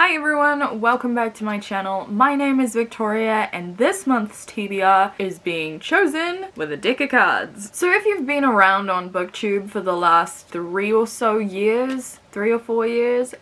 Hi everyone, welcome back to my channel. My name is Victoria and this month's TBR is being chosen with a deck of cards. So if you've been around on BookTube for the last 3 or 4 years,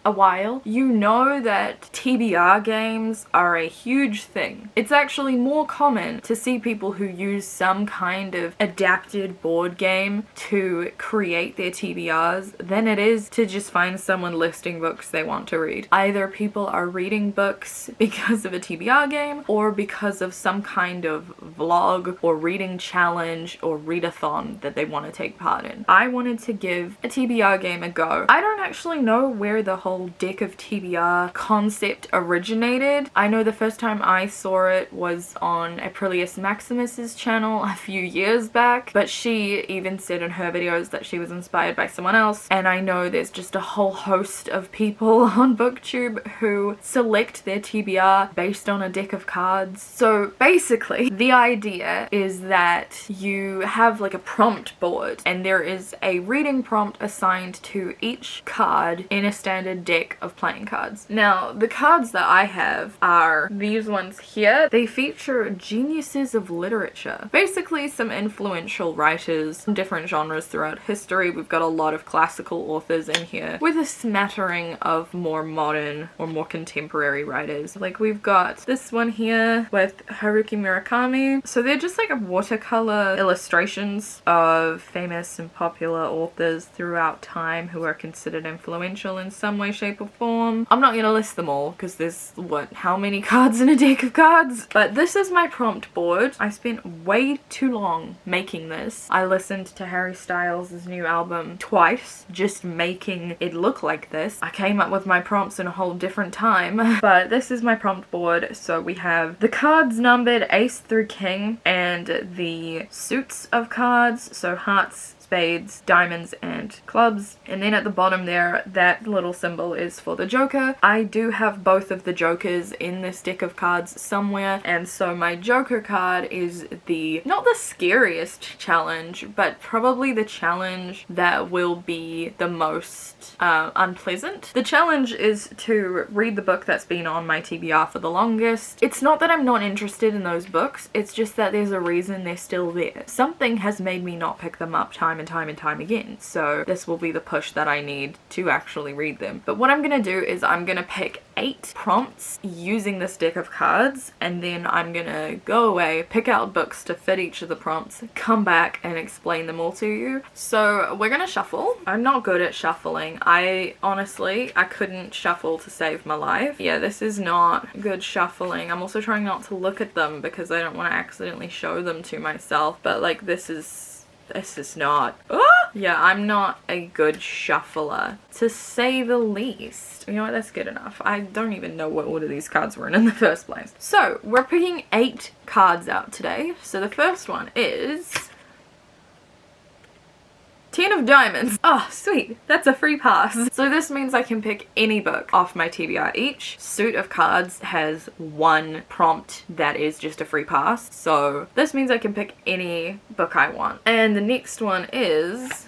a while, you know that TBR games are a huge thing. It's actually more common to see people who use some kind of adapted board game to create their TBRs than it is to just find someone listing books they want to read. Either people are reading books because of a TBR game or because of some kind of vlog or reading challenge or readathon that they want to take part in. I wanted to give a TBR game a go. I don't actually know where the whole deck of TBR concept originated. I know the first time I saw it was on Aprilius Maximus's channel a few years back, but she even said in her videos that she was inspired by someone else, and I know there's just a whole host of people on BookTube who select their TBR based on a deck of cards. So basically the idea is that you have like a prompt board and there is a reading prompt assigned to each card in a standard deck of playing cards. Now, the cards that I have are these ones here. They feature geniuses of literature. Basically some influential writers from different genres throughout history. We've got a lot of classical authors in here with a smattering of more modern or more contemporary writers. Like we've got this one here with Haruki Murakami. So they're just like watercolor illustrations of famous and popular authors throughout time who are considered influential in some way, shape or form. I'm not gonna list them all because there's how many cards in a deck of cards? But this is my prompt board. I spent way too long making this. I listened to Harry Styles' new album twice just making it look like this. I came up with my prompts in a whole different time, but this is my prompt board. So we have the cards numbered ace through king and the suits of cards, so hearts, spades, diamonds, and clubs. And then at the bottom there, that little symbol is for the Joker. I do have both of the Jokers in this deck of cards somewhere, and so my Joker card is not the scariest challenge, but probably the challenge that will be the most unpleasant. The challenge is to read the book that's been on my TBR for the longest. It's not that I'm not interested in those books, it's just that there's a reason they're still there. Something has made me not pick them up time and time again, so this will be the push that I need to actually read them. But what I'm gonna do is I'm gonna pick 8 prompts using this deck of cards, and then I'm gonna go away, pick out books to fit each of the prompts, come back and explain them all to you. So we're gonna shuffle. I'm not good at shuffling. I couldn't shuffle to save my life. Yeah, this is not good shuffling. I'm also trying not to look at them because I don't want to accidentally show them to myself, but like this is not. Yeah, I'm not a good shuffler, to say the least. You know what, that's good enough. I don't even know what order these cards were in the first place. So, we're picking 8 cards out today. So the first one is 10 of diamonds. Oh, sweet. That's a free pass. So this means I can pick any book off my TBR. Each suit of cards has 1 prompt that is just a free pass. So this means I can pick any book I want. And the next one is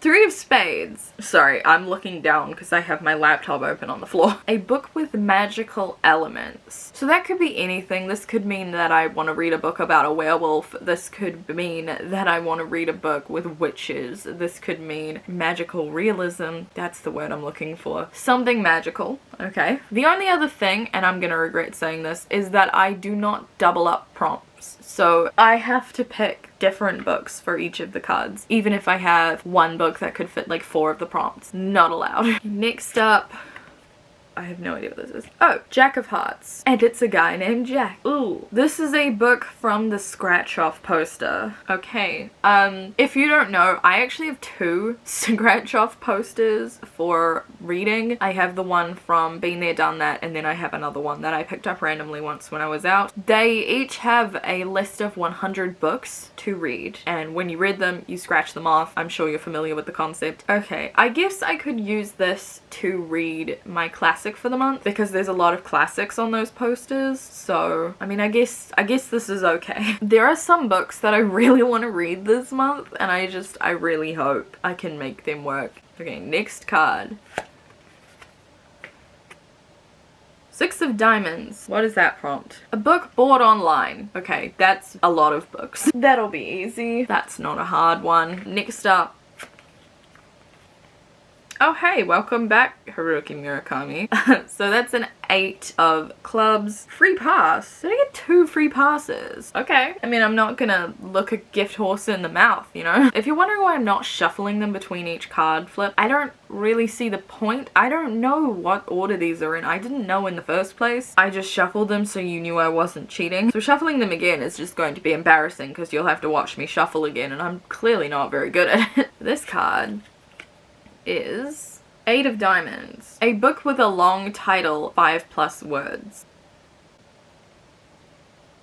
3 of spades. Sorry, I'm looking down because I have my laptop open on the floor. A book with magical elements. So that could be anything. This could mean that I want to read a book about a werewolf. This could mean that I want to read a book with witches. This could mean magical realism. That's the word I'm looking for. Something magical. Okay. The only other thing, and I'm gonna regret saying this, is that I do not double up prompts. So I have to pick different books for each of the cards, even if I have one book that could fit like 4 of the prompts. Not allowed. Next up, I have no idea what this is. Oh, Jack of Hearts. And it's a guy named Jack. Ooh. This is a book from the scratch-off poster. Okay. If you don't know, I actually have 2 scratch-off posters for reading. I have the one from Been There, Done That, and then I have another one that I picked up randomly once when I was out. They each have a list of 100 books to read, and when you read them, you scratch them off. I'm sure you're familiar with the concept. Okay, I guess I could use this to read my classic for the month because there's a lot of classics on those posters. So, I mean, I guess this is okay. There are some books that I really want to read this month, and I really hope I can make them work. Okay, next card. Six of Diamonds. What is that prompt? A book bought online. Okay, that's a lot of books. That'll be easy. That's not a hard one. Next up. Oh hey, welcome back, Haruki Murakami. So that's an 8 of clubs. Free pass. Did I get 2 free passes? Okay. I mean, I'm not gonna look a gift horse in the mouth, you know? If you're wondering why I'm not shuffling them between each card flip, I don't really see the point. I don't know what order these are in. I didn't know in the first place. I just shuffled them so you knew I wasn't cheating. So shuffling them again is just going to be embarrassing because you'll have to watch me shuffle again and I'm clearly not very good at it. This card is 8 of Diamonds. A book with a long title, 5+ words.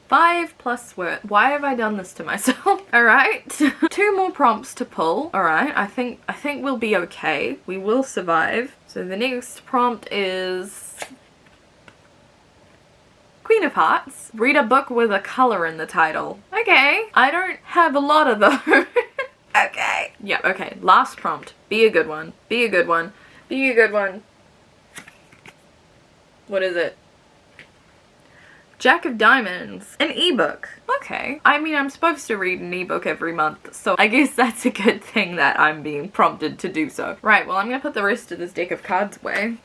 5+ words. Why have I done this to myself? Alright. 2 more prompts to pull. Alright, I think we'll be okay. We will survive. So the next prompt is Queen of Hearts. Read a book with a color in the title. Okay. I don't have a lot of those. Okay. Yeah, okay. Last prompt. Be a good one. Be a good one. Be a good one. What is it? Jack of Diamonds. An ebook. Okay. I mean, I'm supposed to read an ebook every month, so I guess that's a good thing that I'm being prompted to do so. Right, well, I'm gonna put the rest of this deck of cards away.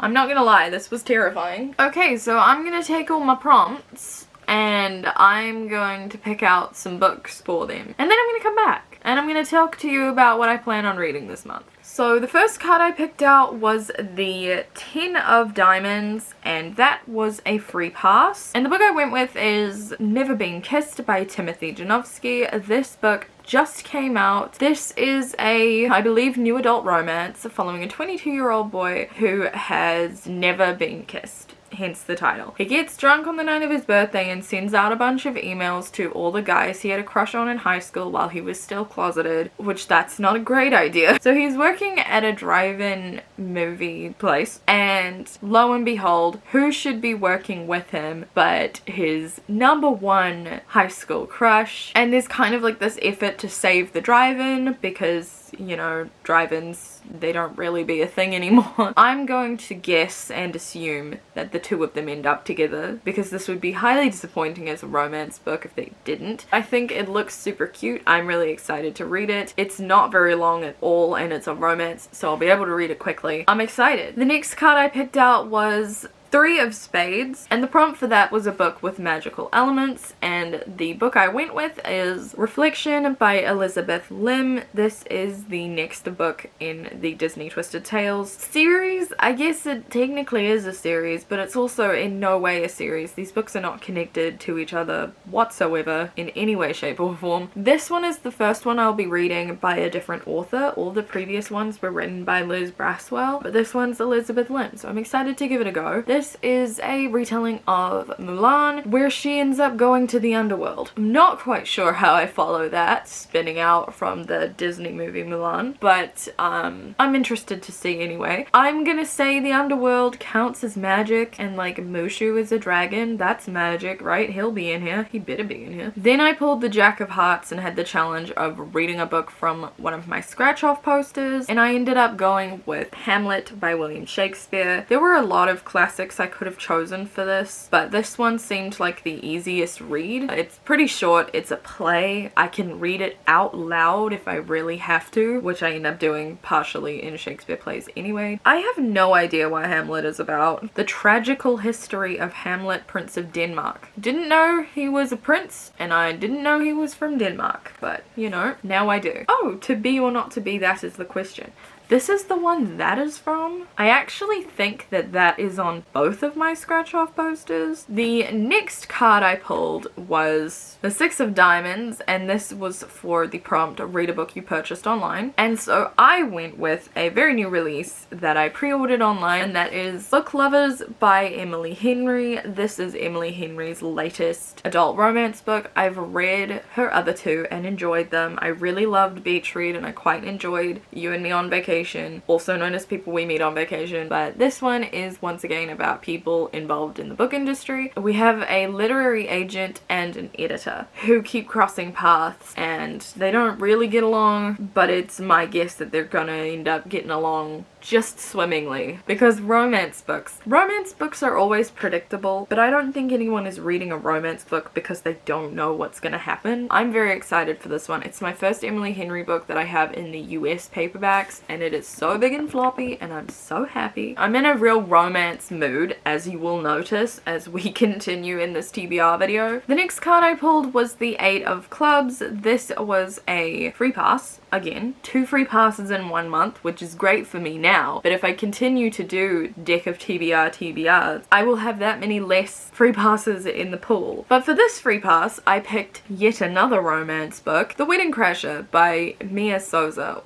I'm not gonna lie, this was terrifying. Okay, so I'm gonna take all my prompts and I'm going to pick out some books for them. And then I'm gonna come back and I'm gonna talk to you about what I plan on reading this month. So the first card I picked out was the 10 of Diamonds, and that was a free pass. And the book I went with is Never Been Kissed by Timothy Janowski. This book just came out. This is a, I believe, new adult romance following a 22-year-old boy who has never been kissed. Hence the title. He gets drunk on the night of his birthday and sends out a bunch of emails to all the guys he had a crush on in high school while he was still closeted, which that's not a great idea. So he's working at a drive-in movie place, and lo and behold, who should be working with him but his #1 high school crush. And there's kind of like this effort to save the drive-in because, you know, drive-ins, they don't really be a thing anymore. I'm going to guess and assume that the two of them end up together because this would be highly disappointing as a romance book if they didn't. I think it looks super cute. I'm really excited to read it. It's not very long at all and it's a romance, so I'll be able to read it quickly. I'm excited. The next card I picked out was 3 of Spades, and the prompt for that was a book with magical elements, and the book I went with is Reflection by Elizabeth Lim. This is the next book in the Disney Twisted Tales series. I guess it technically is a series, but it's also in no way a series. These books are not connected to each other whatsoever in any way, shape, or form. This one is the first one I'll be reading by a different author. All the previous ones were written by Liz Braswell, but this one's Elizabeth Lim, so I'm excited to give it a go. This is a retelling of Mulan, where she ends up going to the underworld. I'm not quite sure how I follow that, spinning out from the Disney movie Mulan, but I'm interested to see anyway. I'm gonna say the underworld counts as magic, and like Mushu is a dragon, that's magic, right? He'll be in here. He better be in here. Then I pulled the Jack of Hearts and had the challenge of reading a book from one of my scratch-off posters, and I ended up going with Hamlet by William Shakespeare. There were a lot of classics I could have chosen for this, but this one seemed like the easiest read. It's pretty short. It's a play. I can read it out loud if I really have to, which I end up doing partially in Shakespeare plays anyway. I have no idea what Hamlet is about. The tragical history of Hamlet, Prince of Denmark. Didn't know he was a prince, and I didn't know he was from Denmark, but you know, now I do. Oh, to be or not to be, that is the question. This is the one that is from. I actually think that that is on both of my scratch-off posters. The next card I pulled was the 6 of Diamonds, and this was for the prompt, read a book you purchased online. And so I went with a very new release that I pre-ordered online, and that is Book Lovers by Emily Henry. This is Emily Henry's latest adult romance book. I've read her other 2 and enjoyed them. I really loved Beach Read, and I quite enjoyed You and Me on Vacation, also known as People We Meet on Vacation, but this one is once again about people involved in the book industry. We have a literary agent and an editor who keep crossing paths, and they don't really get along, but it's my guess that they're gonna end up getting along just swimmingly, because romance books are always predictable, but I don't think anyone is reading a romance book because they don't know what's gonna happen. I'm very excited for this one. It's my first Emily Henry book that I have in the US paperbacks, and it is so big and floppy, and I'm so happy. I'm in a real romance mood, as you will notice as we continue in this TBR video. The next card I pulled was the Eight of Clubs. This was a free pass. Again, 2 free passes in 1 month, which is great for me now, but if I continue to do deck of TBRs, I will have that many less free passes in the pool. But for this free pass, I picked yet another romance book, The Wedding Crasher by Maya Sosa.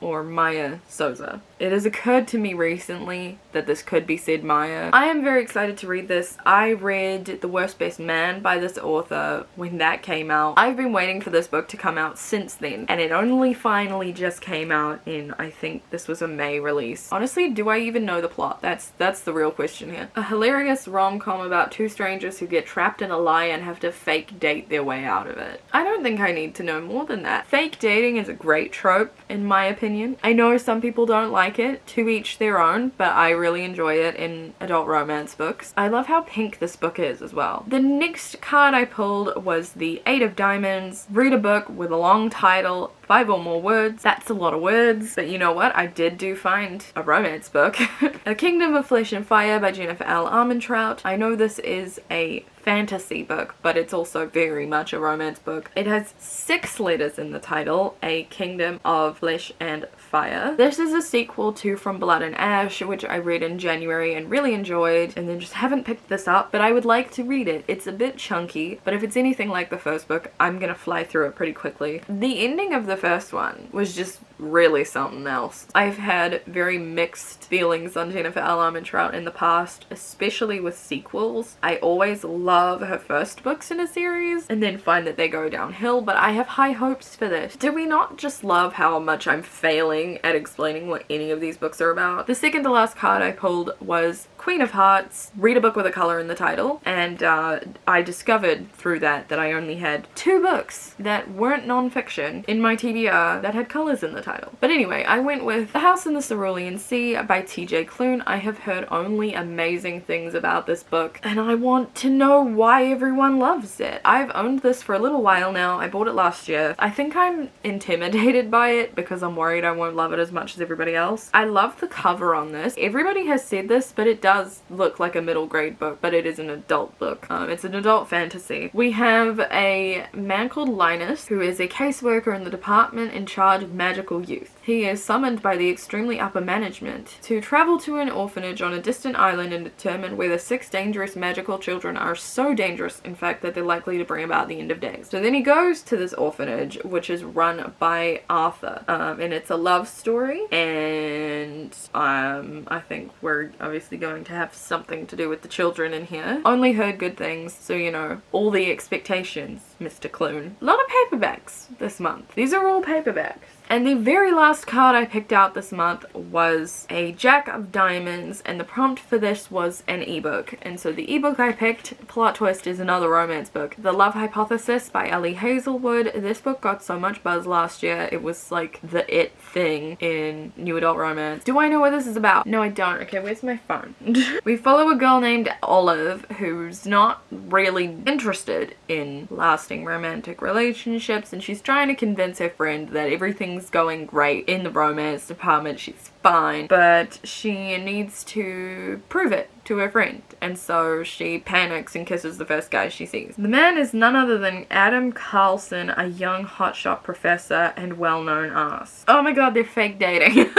It has occurred to me recently that this could be said Maya. I am very excited to read this. I read The Worst Best Man by this author when that came out. I've been waiting for this book to come out since then, and it only finally just came out in, I think this was a May release. Honestly, do I even know the plot? That's the real question here. A hilarious rom-com about 2 strangers who get trapped in a lie and have to fake date their way out of it. I don't think I need to know more than that. Fake dating is a great trope, in my opinion. I know some people don't like it, to each their own, but I really enjoy it in adult romance books. I love how pink this book is as well. The next card I pulled was the Eight of Diamonds. Read a book with a long title, 5 or more words. That's a lot of words, but you know what? I did find a romance book. A Kingdom of Flesh and Fire by Jennifer L. Armentrout. I know this is a fantasy book, but it's also very much a romance book. It has 6 letters in the title, A Kingdom of Flesh and Fire. This is a sequel to From Blood and Ash, which I read in January and really enjoyed, and then just haven't picked this up, but I would like to read it. It's a bit chunky, but if it's anything like the first book, I'm gonna fly through it pretty quickly. The ending of the first one was just really something else. I've had very mixed feelings on Jennifer L. Armentrout in the past, especially with sequels. I always love her first books in a series and then find that they go downhill, but I have high hopes for this. Do we not just love how much I'm failing at explaining what any of these books are about? The second to last card I pulled was Queen of Hearts. Read a book with a color in the title, and I discovered through that I only had 2 books that weren't non-fiction in my TBR that had colors in the title. But anyway, I went with The House in the Cerulean Sea by TJ Cloon. I have heard only amazing things about this book, and I want to know why everyone loves it. I've owned this for a little while now. I bought it last year. I think I'm intimidated by it because I'm worried I won't love it as much as everybody else. I love the cover on this. Everybody has said this, but it does look like a middle grade book, but it is an adult book. It's an adult fantasy. We have a man called Linus who is a caseworker in the department in charge of magical youth. He is summoned by the extremely upper management to travel to an orphanage on a distant island and determine whether 6 dangerous magical children are so dangerous, in fact, that they're likely to bring about the end of days. So then he goes to this orphanage, which is run by Arthur, and it's a love story, and I think we're obviously going to have something to do with the children in here. Only heard good things, so you know, all the expectations, Mr. Cloon. A lot of paperbacks this month. These are all paperbacks. And the very last card I picked out this month was a Jack of Diamonds, and the prompt for this was an ebook. And so the ebook I picked, plot twist, is another romance book. The Love Hypothesis by Ellie Hazelwood. This book got so much buzz last year. It was like the it thing in new adult romance. Do I know what this is about? No, I don't. Okay, where's my phone? We follow a girl named Olive who's not really interested in lasting romantic relationships, and she's trying to convince her friend that everything's going great in the romance department. She's fine, but she needs to prove it to her friend, and so she panics and kisses the first guy she sees. The man is none other than Adam Carlson, a young hotshot professor and well-known ass. Oh my god, they're fake dating.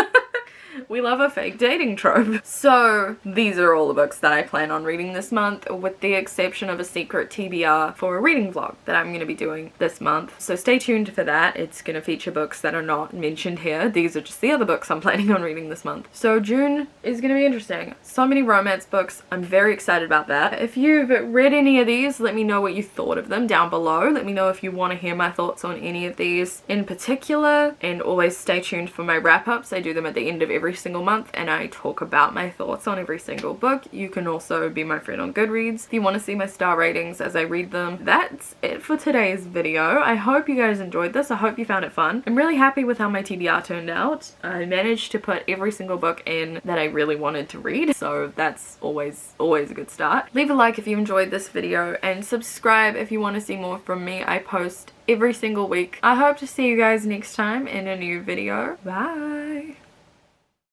We love a fake dating trope. So these are all the books that I plan on reading this month, with the exception of a secret TBR for a reading vlog that I'm going to be doing this month. So stay tuned for that. It's going to feature books that are not mentioned here. These are just the other books I'm planning on reading this month. So June is going to be interesting. So many romance books. I'm very excited about that. If you've read any of these, let me know what you thought of them down below. Let me know if you want to hear my thoughts on any of these in particular, and always stay tuned for my wrap-ups. I do them at the end of every single month and I talk about my thoughts on every single book. You can also be my friend on Goodreads if you want to see my star ratings as I read them. That's it for today's video. I hope you guys enjoyed this. I hope you found it fun. I'm really happy with how my TBR turned out. I managed to put every single book in that I really wanted to read, so that's always a good start. Leave a like if you enjoyed this video and subscribe if you want to see more from me. I post every single week. I hope to see you guys next time in a new video. Bye!